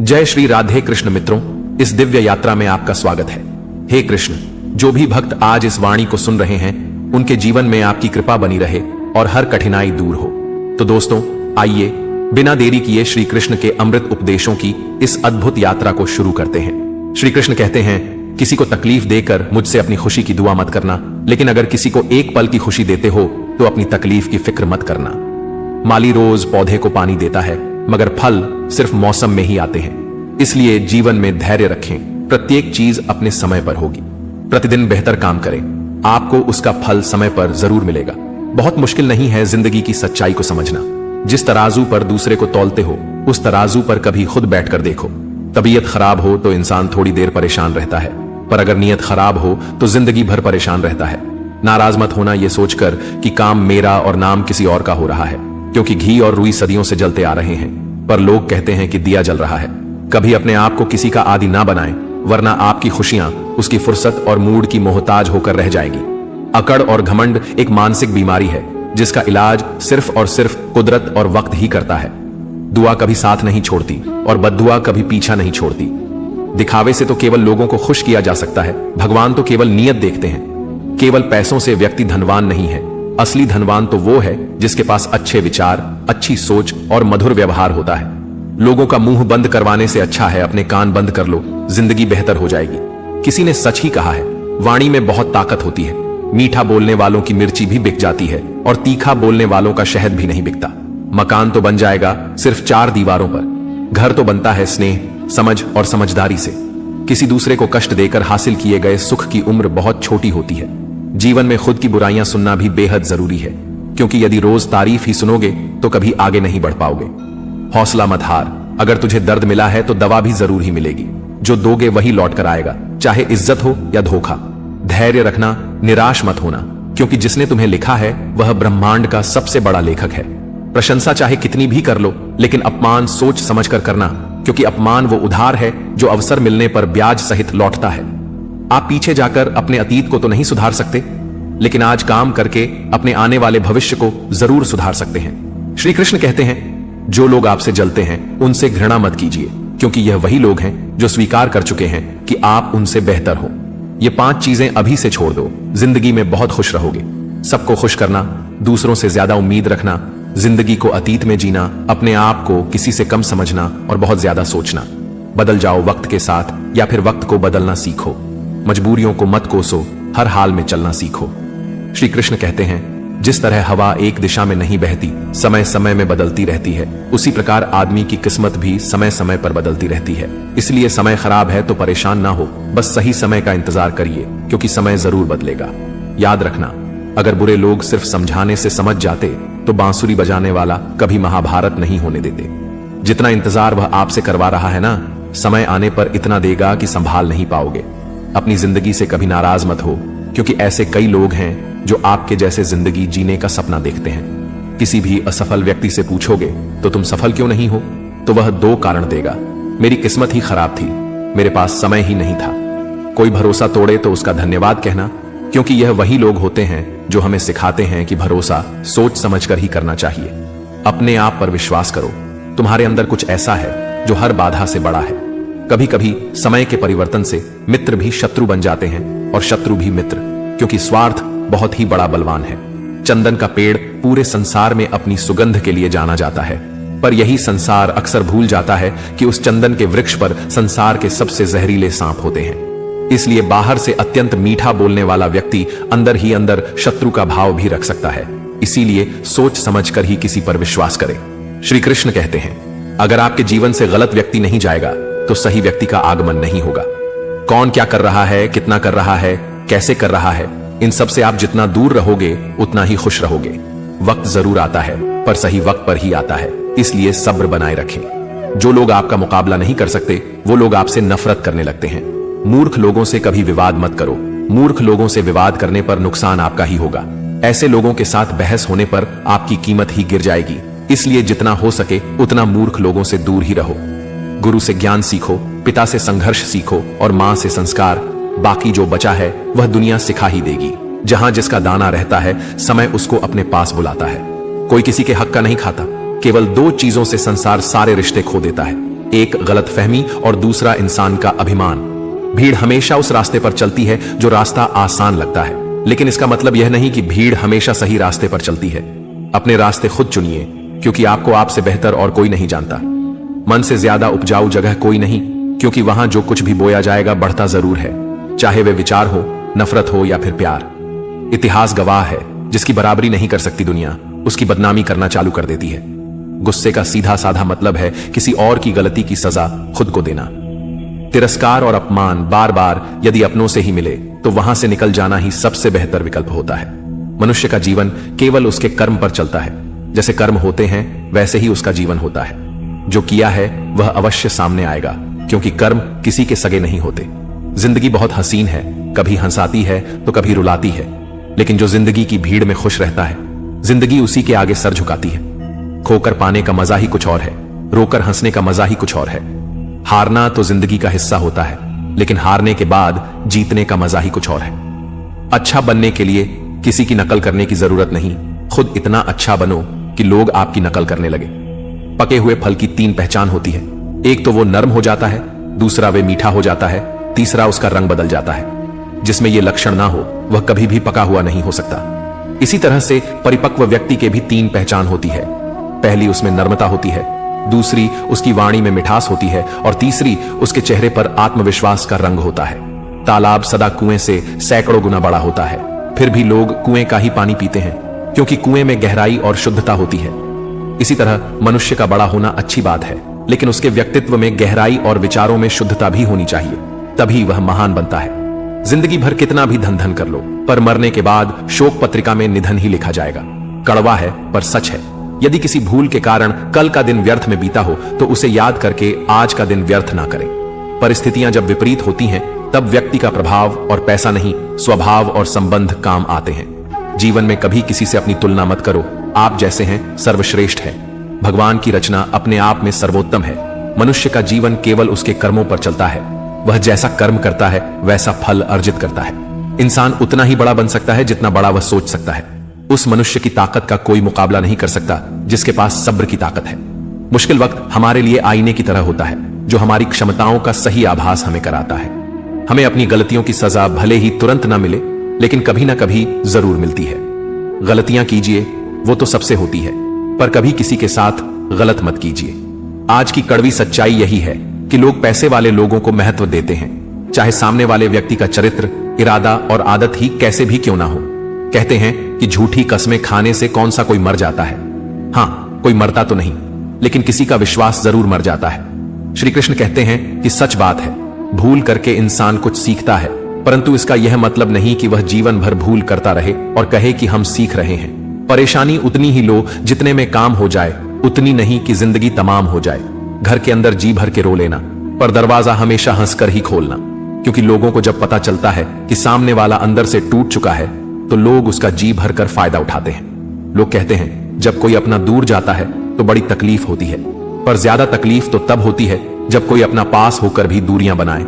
जय श्री राधे कृष्ण मित्रों, इस दिव्य यात्रा में आपका स्वागत है। हे कृष्ण, जो भी भक्त आज इस वाणी को सुन रहे हैं उनके जीवन में आपकी कृपा बनी रहे और हर कठिनाई दूर हो। तो दोस्तों, आइए बिना देरी किए श्री कृष्ण के अमृत उपदेशों की इस अद्भुत यात्रा को शुरू करते हैं। श्री कृष्ण कहते हैं, किसी को तकलीफ देकर मुझसे अपनी खुशी की दुआ मत करना, लेकिन अगर किसी को एक पल की खुशी देते हो तो अपनी तकलीफ की फिक्र मत करना। माली रोज पौधे को पानी देता है, मगर फल सिर्फ मौसम में ही आते हैं। इसलिए जीवन में धैर्य रखें, प्रत्येक चीज अपने समय पर होगी। प्रतिदिन बेहतर काम करें, आपको उसका फल समय पर जरूर मिलेगा। बहुत मुश्किल नहीं है जिंदगी की सच्चाई को समझना। जिस तराजू पर दूसरे को तौलते हो, उस तराजू पर कभी खुद बैठकर देखो। तबीयत खराब हो तो इंसान थोड़ी देर परेशान रहता है, पर अगर नीयत खराब हो तो जिंदगी भर परेशान रहता है। नाराज मत होना यह सोचकर कि काम मेरा और नाम किसी और का हो रहा है, क्योंकि घी और रुई सदियों से जलते आ रहे हैं, पर लोग कहते हैं कि दिया जल रहा है। कभी अपने आप को किसी का आदी ना बनाएं, वरना आपकी खुशियां उसकी फुर्सत और मूड की मोहताज होकर रह जाएगी। अकड़ और घमंड एक मानसिक बीमारी है जिसका इलाज सिर्फ और सिर्फ कुदरत और वक्त ही करता है। दुआ कभी साथ नहीं छोड़ती और बद्दुआ कभी पीछा नहीं छोड़ती। दिखावे से तो केवल लोगों को खुश किया जा सकता है, भगवान तो केवल नीयत देखते हैं। केवल पैसों से व्यक्ति धनवान नहीं है, असली धनवान तो वो है जिसके पास अच्छे विचार, अच्छी सोच और मधुर व्यवहार होता है। लोगों का मुंह बंद करवाने से अच्छा है अपने कान बंद कर लो, जिंदगी बेहतर हो जाएगी। किसी ने सच ही कहा है, वाणी में बहुत ताकत होती है। मीठा बोलने वालों की मिर्ची भी बिक जाती है और तीखा बोलने वालों का शहद भी नहीं बिकता। मकान तो बन जाएगा सिर्फ 4 दीवारों पर, घर तो बनता है स्नेह, समझ और समझदारी से। किसी दूसरे को कष्ट देकर हासिल किए गए सुख की उम्र बहुत छोटी होती है। जीवन में खुद की बुराइयां सुनना भी बेहद जरूरी है, क्योंकि यदि रोज तारीफ ही सुनोगे तो कभी आगे नहीं बढ़ पाओगे। हौसला मत हार, अगर तुझे दर्द मिला है तो दवा भी जरूर ही मिलेगी। जो दोगे वही लौट कर आएगा, चाहे इज्जत हो या धोखा। धैर्य रखना, निराश मत होना, क्योंकि जिसने तुम्हें लिखा है वह ब्रह्मांड का सबसे बड़ा लेखक है। प्रशंसा चाहे कितनी भी कर लो, लेकिन अपमान सोच समझ कर करना, क्योंकि अपमान वो उधार है जो अवसर मिलने पर ब्याज सहित लौटता है। आप पीछे जाकर अपने अतीत को तो नहीं सुधार सकते, लेकिन आज काम करके अपने आने वाले भविष्य को जरूर सुधार सकते हैं। श्री कृष्ण कहते हैं, जो लोग आपसे जलते हैं उनसे घृणा मत कीजिए, क्योंकि यह वही लोग हैं जो स्वीकार कर चुके हैं कि आप उनसे बेहतर हो। ये 5 चीजें अभी से छोड़ दो, जिंदगी में बहुत खुश रहोगे। सबको खुश करना, दूसरों से ज्यादा उम्मीद रखना, जिंदगी को अतीत में जीना, अपने आप को किसी से कम समझना और बहुत ज्यादा सोचना। बदल जाओ वक्त के साथ, या फिर वक्त को बदलना सीखो। मजबूरियों को मत कोसो, हर हाल में चलना सीखो। श्री कृष्ण कहते हैं, जिस तरह हवा एक दिशा में नहीं बहती, समय समय में बदलती रहती है, उसी प्रकार आदमी की किस्मत भी समय समय पर बदलती रहती है। इसलिए समय खराब है तो परेशान ना हो, बस सही समय का इंतजार करिए, क्योंकि समय जरूर बदलेगा। याद रखना, अगर बुरे लोग सिर्फ समझाने से समझ जाते तो बांसुरी बजाने वाला कभी महाभारत नहीं होने देते। जितना इंतजार वह आपसे करवा रहा है ना, समय आने पर इतना देगा कि संभाल नहीं पाओगे। अपनी जिंदगी से कभी नाराज मत हो, क्योंकि ऐसे कई लोग हैं जो आपके जैसे जिंदगी जीने का सपना देखते हैं। किसी भी असफल व्यक्ति से पूछोगे तो तुम सफल क्यों नहीं हो, तो वह 2 कारण देगा। मेरी किस्मत ही खराब थी, मेरे पास समय ही नहीं था। कोई भरोसा तोड़े तो उसका धन्यवाद कहना, क्योंकि यह वही लोग होते हैं जो हमें सिखाते हैं कि भरोसा सोच समझकर ही करना चाहिए। अपने आप पर विश्वास करो, तुम्हारे अंदर कुछ ऐसा है जो हर बाधा से बड़ा है। कभी कभी समय के परिवर्तन से मित्र भी शत्रु बन जाते हैं और शत्रु भी मित्र, क्योंकि स्वार्थ बहुत ही बड़ा बलवान है। चंदन का पेड़ पूरे संसार में अपनी सुगंध के लिए जाना जाता है, पर यही संसार अक्सर भूल जाता है कि उस चंदन के वृक्ष पर संसार के सबसे जहरीले सांप होते हैं। इसलिए बाहर से अत्यंत मीठा बोलने वाला व्यक्ति अंदर ही अंदर शत्रु का भाव भी रख सकता है। इसीलिए सोच समझकर ही किसी पर विश्वास करें। श्री कृष्ण कहते हैं, अगर आपके जीवन से गलत व्यक्ति नहीं जाएगा तो सही व्यक्ति का आगमन नहीं होगा। कौन क्या कर रहा है, कितना कर रहा है, कैसे कर रहा है, इन सब से आप जितना दूर रहोगे उतना ही खुश रहोगे। वक्त जरूर आता है, पर सही वक्त पर ही आता है, इसलिए सब्र बनाए रखें। जो लोग आपका मुकाबला नहीं कर सकते वो लोग आपसे नफरत करने लगते हैं। मूर्ख लोगों से कभी विवाद मत करो, मूर्ख लोगों से विवाद करने पर नुकसान आपका ही होगा। ऐसे लोगों के साथ बहस होने पर आपकी कीमत ही गिर जाएगी। इसलिए जितना हो सके उतना मूर्ख लोगों से दूर ही रहो। गुरु से ज्ञान सीखो, पिता से संघर्ष सीखो और मां से संस्कार। बाकी जो बचा है वह दुनिया सिखा ही देगी। जहां जिसका दाना रहता है, समय उसको अपने पास बुलाता है। कोई किसी के हक का नहीं खाता, केवल 2 चीजों से संसार सारे रिश्ते खो देता है, एक गलतफहमी और दूसरा इंसान का अभिमान। भीड़ हमेशा उस रास्ते पर चलती है जो रास्ता आसान लगता है, लेकिन इसका मतलब यह नहीं कि भीड़ हमेशा सही रास्ते पर चलती है। अपने रास्ते खुद चुनिए, क्योंकि आपको आपसे बेहतर और कोई नहीं जानता। मन से ज्यादा उपजाऊ जगह कोई नहीं, क्योंकि वहां जो कुछ भी बोया जाएगा बढ़ता जरूर है, चाहे वे विचार हो, नफरत हो या फिर प्यार। इतिहास गवाह है, जिसकी बराबरी नहीं कर सकती दुनिया, उसकी बदनामी करना चालू कर देती है। गुस्से का सीधा साधा मतलब है किसी और की गलती की सजा खुद को देना। तिरस्कार और अपमान बार बार यदि अपनों से ही मिले तो वहां से निकल जाना ही सबसे बेहतर विकल्प होता है। मनुष्य का जीवन केवल उसके कर्म पर चलता है। जैसे कर्म होते हैं वैसे ही उसका जीवन होता है। जो किया है वह अवश्य सामने आएगा, क्योंकि कर्म किसी के सगे नहीं होते। जिंदगी बहुत हसीन है, कभी हंसाती है तो कभी रुलाती है, लेकिन जो जिंदगी की भीड़ में खुश रहता है, जिंदगी उसी के आगे सर झुकाती है। खोकर पाने का मजा ही कुछ और है, रोकर हंसने का मजा ही कुछ और है। हारना तो जिंदगी का हिस्सा होता है, लेकिन हारने के बाद जीतने का मजा ही कुछ और है। अच्छा बनने के लिए किसी की नकल करने की जरूरत नहीं, खुद इतना अच्छा बनो कि लोग आपकी नकल करने लगे। पके हुए फल की 3 पहचान होती है, एक तो वो नरम हो जाता है, दूसरा वे मीठा हो जाता है, तीसरा उसका रंग बदल जाता है। जिसमें ये लक्षण ना हो वह कभी भी पका हुआ नहीं हो सकता। इसी तरह से परिपक्व व्यक्ति के भी 3 पहचान होती है। पहली उसमें नर्मता होती है, दूसरी उसकी वाणी में मिठास होती है और तीसरी उसके चेहरे पर आत्मविश्वास का रंग होता है। तालाब सदा कुएं से सैकड़ों गुना बड़ा होता है, फिर भी लोग कुएं का ही पानी पीते हैं, क्योंकि कुएं में गहराई और शुद्धता होती है। इसी तरह मनुष्य का बड़ा होना अच्छी बात है, लेकिन उसके व्यक्तित्व में गहराई और विचारों में शुद्धता भी होनी चाहिए, तभी वह महान बनता है। जिंदगी भर कितना भी धन धन कर लो, पर मरने के बाद शोक पत्रिका में निधन ही लिखा जाएगा। कड़वा है पर सच है। यदि किसी भूल के कारण कल का दिन व्यर्थ में बीता हो तो उसे याद करके आज का दिन व्यर्थ ना करें। परिस्थितियां जब विपरीत होती हैं तब व्यक्ति का प्रभाव और पैसा नहीं, स्वभाव और संबंध काम आते हैं। जीवन में कभी किसी से अपनी तुलना मत करो, आप जैसे हैं सर्वश्रेष्ठ है। भगवान की रचना अपने आप में सर्वोत्तम है। मनुष्य का जीवन केवल उसके कर्मों पर चलता है। वह जैसा कर्म करता है वैसा फल अर्जित करता है। इंसान उतना ही बड़ा बन सकता है जितना बड़ा वह सोच सकता है। उस मनुष्य की ताकत का कोई मुकाबला नहीं कर सकता जिसके पास सब्र की ताकत है। मुश्किल वक्त हमारे लिए आईने की तरह होता है, जो हमारी क्षमताओं का सही आभास हमें कराता है। हमें अपनी गलतियों की सजा भले ही तुरंत ना मिले, लेकिन कभी ना कभी जरूर मिलती है। गलतियां कीजिए, वो तो सबसे होती है, पर कभी किसी के साथ गलत मत कीजिए। आज की कड़वी सच्चाई यही है कि लोग पैसे वाले लोगों को महत्व देते हैं, चाहे सामने वाले व्यक्ति का चरित्र, इरादा और आदत ही कैसे भी क्यों ना हो। कहते हैं कि झूठी कस्में खाने से कौन सा कोई मर जाता है। हाँ, कोई मरता तो नहीं, लेकिन किसी का विश्वास जरूर मर जाता है। श्री कृष्ण कहते हैं कि सच बात है, भूल करके इंसान कुछ सीखता है, परंतु इसका यह मतलब नहीं कि वह जीवन भर भूल करता रहे और कहे कि हम सीख रहे हैं। परेशानी उतनी ही लो जितने में काम हो जाए, उतनी नहीं कि जिंदगी तमाम हो जाए। घर के अंदर जी भर के रो लेना, पर दरवाजा हमेशा हंसकर ही खोलना, क्योंकि लोगों को जब पता चलता है कि सामने वाला अंदर से टूट चुका है तो लोग उसका जी भर कर फायदा उठाते हैं। लोग कहते हैं जब कोई अपना दूर जाता है तो बड़ी तकलीफ होती है, पर ज्यादा तकलीफ तो तब होती है जब कोई अपना पास होकर भी दूरियां बनाए।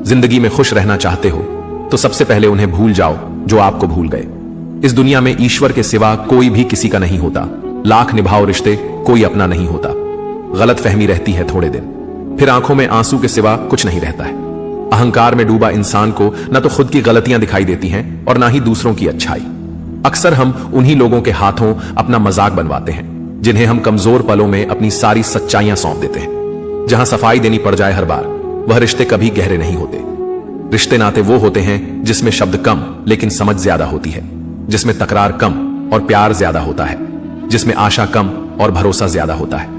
जिंदगी में खुश रहना चाहते हो तो सबसे पहले उन्हें भूल जाओ जो आपको भूल गए। इस दुनिया में ईश्वर के सिवा कोई भी किसी का नहीं होता। लाख निभाओ रिश्ते, कोई अपना नहीं होता। गलत फहमी रहती है थोड़े दिन, फिर आंखों में आंसू के सिवा कुछ नहीं रहता है। अहंकार में डूबा इंसान को न तो खुद की गलतियां दिखाई देती हैं और ना ही दूसरों की अच्छाई। अक्सर हम उन्हीं लोगों के हाथों अपना मजाक बनवाते हैं जिन्हें हम कमजोर पलों में अपनी सारी सच्चाइयां सौंप देते हैं। जहां सफाई देनी पड़ जाए हर बार, वह रिश्ते कभी गहरे नहीं होते। रिश्ते नाते वो होते हैं जिसमें शब्द कम लेकिन समझ ज्यादा होती है, जिसमें तकरार कम और प्यार ज्यादा होता है, जिसमें आशा कम और भरोसा ज्यादा होता है।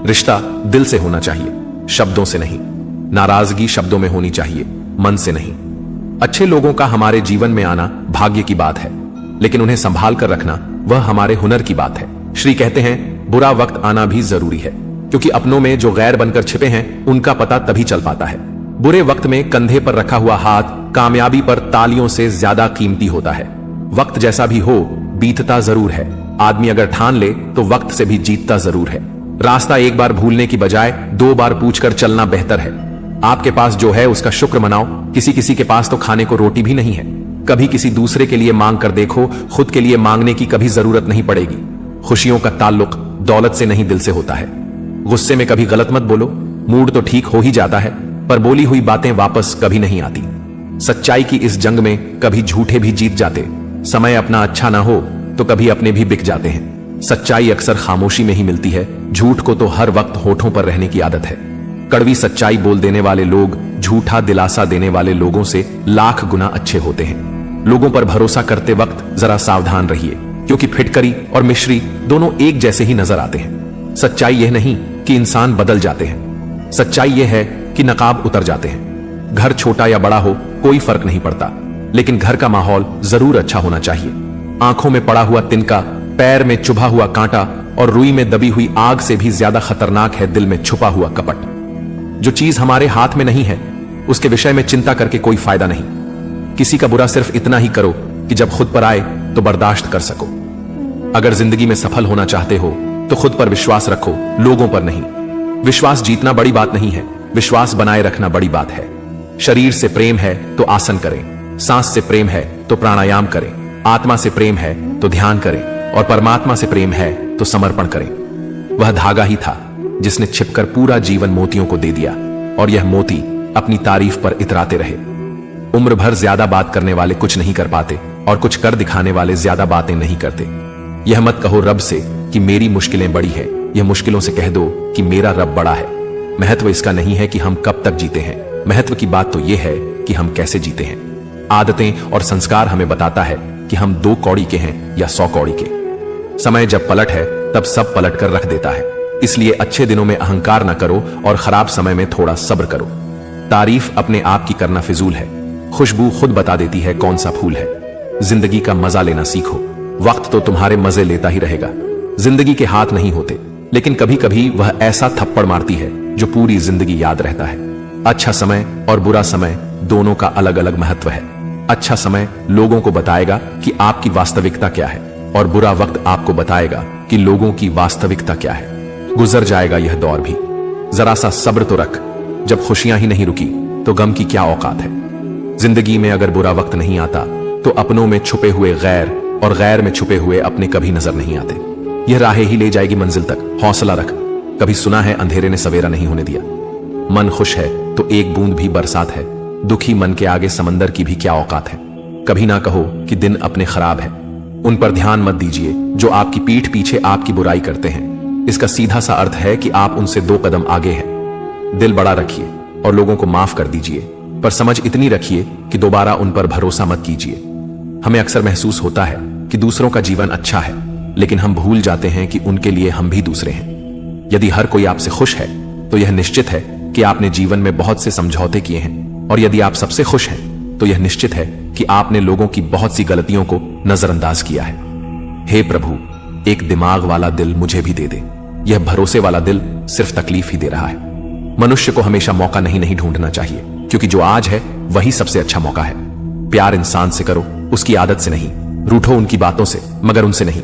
रिश्ता दिल से होना चाहिए, शब्दों से नहीं। नाराजगी शब्दों में होनी चाहिए, मन से नहीं। अच्छे लोगों का हमारे जीवन में आना भाग्य की बात है, लेकिन उन्हें संभाल कर रखना वह हमारे हुनर की बात है। श्री कहते हैं बुरा वक्त आना भी जरूरी है, क्योंकि अपनों में जो गैर बनकर छिपे हैं उनका पता तभी चल पाता है। बुरे वक्त में कंधे पर रखा हुआ हाथ कामयाबी पर तालियों से ज्यादा कीमती होता है। वक्त जैसा भी हो बीतता जरूर है। आदमी अगर ठान ले तो वक्त से भी जीतता जरूर है। रास्ता एक बार भूलने की बजाय 2 बार पूछकर चलना बेहतर है। आपके पास जो है उसका शुक्र मनाओ। किसी किसी के पास तो खाने को रोटी भी नहीं है। कभी किसी दूसरे के लिए मांग कर देखो, खुद के लिए मांगने की कभी जरूरत नहीं पड़ेगी। खुशियों का ताल्लुक दौलत से नहीं दिल से होता है। गुस्से में कभी गलत मत बोलो, मूड तो ठीक हो ही जाता है, पर बोली हुई बातें वापस कभी नहीं आती। सच्चाई की इस जंग में कभी झूठे भी जीत जाते, समय अपना अच्छा ना हो तो कभी अपने भी बिक जाते हैं। सच्चाई अक्सर खामोशी में ही मिलती है, झूठ को तो हर वक्त होठों पर रहने की आदत है। कड़वी सच्चाई बोल देने वाले लोग झूठा दिलासा देने वाले लोगों से लाख गुना अच्छे होते हैं। लोगों पर भरोसा करते वक्त जरा सावधान रहिए, क्योंकि फिटकरी और मिश्री दोनों एक जैसे ही नजर आते हैं। सच्चाई यह नहीं कि इंसान बदल जाते हैं, सच्चाई यह है कि नकाब उतर जाते हैं। घर छोटा या बड़ा हो कोई फर्क नहीं पड़ता, लेकिन घर का माहौल जरूर अच्छा होना चाहिए। आंखों में पड़ा हुआ तिनका, पैर में चुभा हुआ कांटा और रुई में दबी हुई आग से भी ज्यादा खतरनाक है दिल में छुपा हुआ कपट। जो चीज हमारे हाथ में नहीं है उसके विषय में चिंता करके कोई फायदा नहीं। किसी का बुरा सिर्फ इतना ही करो कि जब खुद पर आए तो बर्दाश्त कर सको। अगर जिंदगी में सफल होना चाहते हो तो खुद पर विश्वास रखो, लोगों पर नहीं। विश्वास जीतना बड़ी बात नहीं है, विश्वास बनाए रखना बड़ी बात है। शरीर से प्रेम है तो आसन करें, सांस से प्रेम है तो प्राणायाम करें, आत्मा से प्रेम है तो ध्यान करें और परमात्मा से प्रेम है तो समर्पण करें। वह धागा ही था जिसने छिपकर पूरा जीवन मोतियों को दे दिया, और यह मोती अपनी तारीफ पर इतराते रहे। उम्र भर ज्यादा बात करने वाले कुछ नहीं कर पाते, और कुछ कर दिखाने वाले ज्यादा बातें नहीं करते। यह मत कहो रब से कि मेरी मुश्किलें बड़ी है, यह मुश्किलों से कह दो कि मेरा रब बड़ा है। महत्व इसका नहीं है कि हम कब तक जीते हैं, महत्व की बात तो यह है कि हम कैसे जीते हैं। आदतें और संस्कार हमें बताता है कि हम 2 कौड़ी के हैं या 100 कौड़ी के। समय जब पलट है तब सब पलट कर रख देता है, इसलिए अच्छे दिनों में अहंकार न करो और खराब समय में थोड़ा सब्र करो। तारीफ अपने आप की करना फिजूल है, खुशबू खुद बता देती है कौन सा फूल है। जिंदगी का मजा लेना सीखो, वक्त तो तुम्हारे मजे लेता ही रहेगा। जिंदगी के हाथ नहीं होते, लेकिन कभी कभी वह ऐसा थप्पड़ मारती है जो पूरी जिंदगी याद रहता है। अच्छा समय और बुरा समय दोनों का अलग अलग महत्व है। अच्छा समय लोगों को बताएगा कि आपकी वास्तविकता क्या है, और बुरा वक्त आपको बताएगा कि लोगों की वास्तविकता क्या है। गुजर जाएगा यह दौर भी, जरा सा सब्र तो रख। जब खुशियां ही नहीं रुकी तो गम की क्या औकात है। जिंदगी में अगर बुरा वक्त नहीं आता तो अपनों में छुपे हुए गैर और गैर में छुपे हुए अपने कभी नजर नहीं आते। यह राहें ही ले जाएगी मंजिल तक, हौसला रख। कभी सुना है अंधेरे ने सवेरा नहीं होने दिया। मन खुश है तो एक बूंद भी बरसात है, दुखी मन के आगे समंदर की भी क्या औकात है। कभी ना कहो कि दिन अपने खराब है, उन पर ध्यान मत दीजिए जो आपकी पीठ पीछे आपकी बुराई करते हैं। इसका सीधा सा अर्थ है कि आप उनसे 2 कदम आगे हैं। दिल बड़ा रखिए और लोगों को माफ कर दीजिए, पर समझ इतनी रखिए कि दोबारा उन पर भरोसा मत कीजिए। हमें अक्सर महसूस होता है कि दूसरों का जीवन अच्छा है, लेकिन हम भूल जाते हैं कि उनके लिए हम भी दूसरे हैं। यदि हर कोई आपसे खुश है तो यह निश्चित है कि आपने जीवन में बहुत से समझौते किए हैं, और यदि आप सबसे खुश हैं तो यह निश्चित है कि आपने लोगों की बहुत सी गलतियों को नजरअंदाज किया है। हे प्रभु, एक दिमाग वाला दिल मुझे भी दे दे। यह भरोसे वाला दिल सिर्फ तकलीफ ही दे रहा है। मनुष्य को हमेशा मौका नहीं ढूंढना चाहिए, क्योंकि जो आज है वही सबसे अच्छा मौका है। प्यार इंसान से करो, उसकी आदत से नहीं। रूठो उनकी बातों से, मगर उनसे नहीं।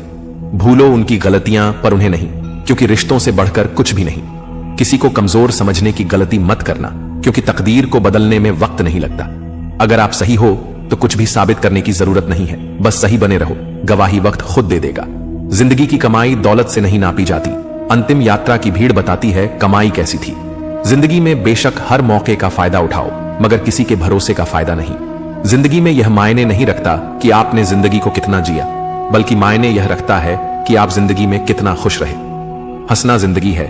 भूलो उनकी गलतियां, पर उन्हें नहीं, क्योंकि रिश्तों से बढ़कर कुछ भी नहीं। किसी को कमजोर समझने की गलती मत करना, क्योंकि तकदीर को बदलने में वक्त नहीं लगता। अगर आप सही हो तो कुछ भी साबित करने की जरूरत नहीं है, बस सही बने रहो, गवाही वक्त खुद दे देगा। जिंदगी की कमाई दौलत से नहीं नापी जाती, अंतिम यात्रा की भीड़ बताती है कमाई कैसी थी। जिंदगी में बेशक हर मौके का फायदा उठाओ, मगर किसी के भरोसे का फायदा नहीं। जिंदगी में यह मायने नहीं रखता कि आपने जिंदगी को कितना जिया, बल्कि मायने यह रखता है कि आप जिंदगी में कितना खुश रहे। हंसना जिंदगी है,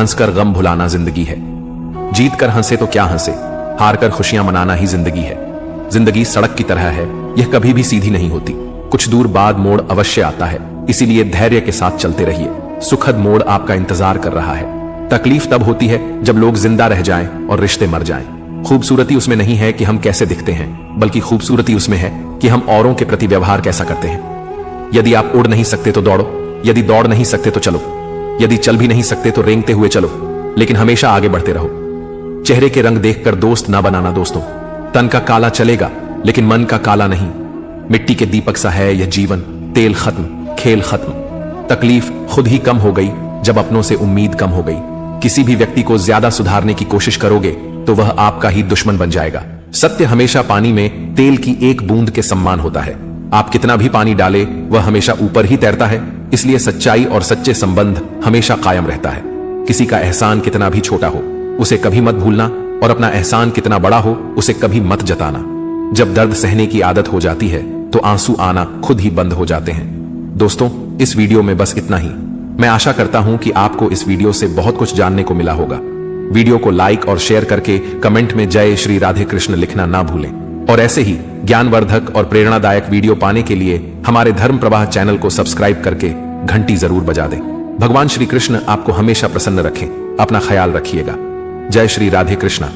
हंसकर गम भुलाना जिंदगी है। जीत कर हंसे तो क्या हंसे, हार कर खुशियां मनाना ही जिंदगी है। जिंदगी सड़क की तरह है, यह कभी भी सीधी नहीं होती। कुछ दूर बाद मोड़ अवश्य आता है, इसीलिए धैर्य के साथ चलते रहिए। सुखद मोड़ आपका इंतजार कर रहा है। तकलीफ तब होती है जब लोग जिंदा रह जाएं और रिश्ते मर जाएं। खूबसूरती उसमें नहीं है कि हम कैसे दिखते हैं, बल्कि खूबसूरती उसमें है कि हम औरों के प्रति व्यवहार कैसा करते हैं। यदि आप उड़ नहीं सकते तो दौड़ो, यदि दौड़ नहीं सकते तो चलो, यदि चल भी नहीं सकते तो रेंगते हुए चलो, लेकिन हमेशा आगे बढ़ते रहो। चेहरे के रंग देखकर दोस्त ना बनाना दोस्तों। तन का काला चलेगा लेकिन मन का काला नहीं। मिट्टी के दीपक सा है यह जीवन, तेल खत्म, खेल खत्म। तकलीफ खुद ही कम हो गई जब अपनों से उम्मीद कम हो गई। किसी भी व्यक्ति को ज्यादा सुधारने की कोशिश करोगे तो वह आपका ही दुश्मन बन जाएगा। सत्य हमेशा पानी में तेल की एक बूंद के समान होता है। आप कितना भी पानी डाले वह हमेशा ऊपर ही तैरता है। इसलिए सच्चाई और सच्चे संबंध हमेशा कायम रहता है। किसी का एहसान कितना भी छोटा हो, उसे कभी मत भूलना और अपना एहसान कितना बड़ा हो उसे कभी मत जताना। जब दर्द सहने की आदत हो जाती है तो आंसू आना खुद ही बंद हो जाते हैं। दोस्तों, इस वीडियो में बस इतना ही। मैं आशा करता हूं कि आपको इस वीडियो से बहुत कुछ जानने को मिला होगा। वीडियो को लाइक और शेयर करके कमेंट में जय श्री राधे कृष्ण लिखना ना भूलें और ऐसे ही ज्ञानवर्धक और प्रेरणादायक वीडियो पाने के लिए हमारे धर्म प्रवाह चैनल को सब्सक्राइब करके घंटी जरूर बजा दें। भगवान श्री कृष्ण आपको हमेशा प्रसन्न रखें। अपना ख्याल रखिएगा। जय श्री राधे कृष्ण।